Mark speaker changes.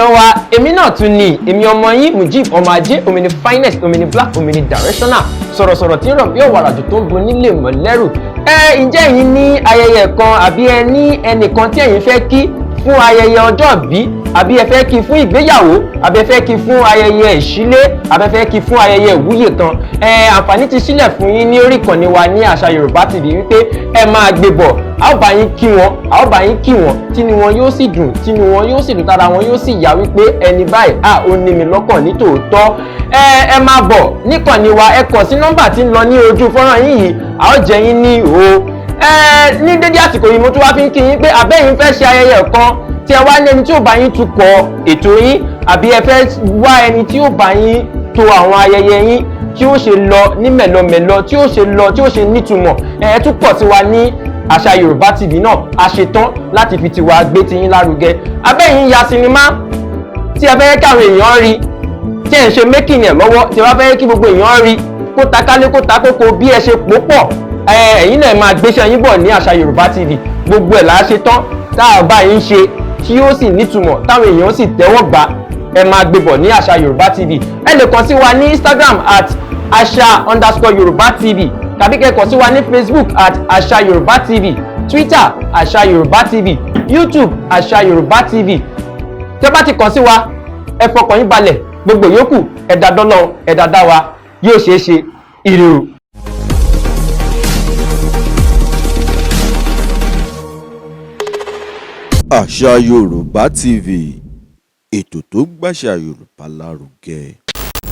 Speaker 1: èèyàn wa èmi náà tún ni èmi ọmọ yín Mujib ọmọ ajé omi ni finest omi ni black omi ni directional sọ̀rọ̀sọ̀rọ̀ tí ń rọ̀ bí ọ̀wàràjò tó ń bo nílé mọ̀lẹ́rù. Ǹjẹ́ ẹ̀yin ní ayẹyẹ kan àbí ẹ ní ẹnìkan tí ẹ̀yin fẹ́ kí fún ayẹyẹ ọjọ́ ìbí àbí ẹ fẹ́ kí fún ìgbéyàwó àbí ẹ fẹ́ kí fún ayẹyẹ ìṣílé àbí ẹ fẹ́ kí fún ayẹyẹ ìwúyè kan àǹfààní ti sílẹ̀ fún yín ní orí ìkànnì wa ní Àṣà Yorùbá TV wípé ẹ máa gbé bọ̀ a ó bá yín kí wọn a ó bá yín kí wọn tínú wọn yóò sì dùn tínú wọn yóò sì dùn tára wọn yóò sì yá wípé ẹni báyìí ó ní mi lọ́kàn ní tòótọ́. Ẹ máa bọ̀ níkànnì wa ẹ kàn sí nọ́mbà tí ń lọ ní ojú fọ́nrán yín yìí a ó jẹ yín ní ìhò. Ní dédé àsìkò yìí mo tún wá fi ń kí yín pé àbẹ́yìn fẹ́ ṣe ayẹyẹ kan tí ẹ wá ní ẹni tí ó bá yín tukọ̀ ètò yín àbí ẹ fẹ́ wá ẹni tí ó bá yín tò àwọn ayẹyẹ yín tí ó ṣe lọ ní mẹ̀lọmẹ̀lọ tí ó ṣe lọ tí ó ṣe nítumọ̀ ẹ tún pọ̀ sí wa ní Àṣà Yorùbá TV náà a ṣetán láti fi tiwa gbé tiyín lárugẹ. Abẹ́yìn ya sinimá tí ẹ fẹ́ kí àwọn èèyàn rí tí ẹ ń ṣe making ẹ̀ lọ́wọ́ tí ẹ bá fẹ́ kí gbogbo èèyàn rí kó takálé kó takókó bí ẹ ṣe pò pọ̀ ẹ̀yin náà máa gbéṣẹ́ yín bọ̀ ní Àṣà Yorùbá TV gbogbo ẹ̀ là á ṣetán tá a bá yín ṣe tí ó sì nítumọ̀ táwọn èèyàn sì tẹ́wọ́ gbà ẹ máa gbé bọ̀ ní Àṣà Yorùbá TV. Ẹ lè kàn sí wa ní Instagram @Àṣà_Yorùbá TV tàbí kẹ́ kàn sí wa ní Facebook @Àṣà Yorùbá TV, Twitter Àṣà Yorùbá TV, YouTube Àṣà Yorùbá TV. Tẹ́ bá ti kàn sí wa ẹ fọkàn yín balẹ̀ gbogbo yòókù ẹ̀dá dọ́lọ́ ẹ̀dá dá wa yóò ṣeé ṣe ire o.
Speaker 2: Àṣà Yorùbá TV, ètò tó gbàṣà Yorùbá lárugẹ.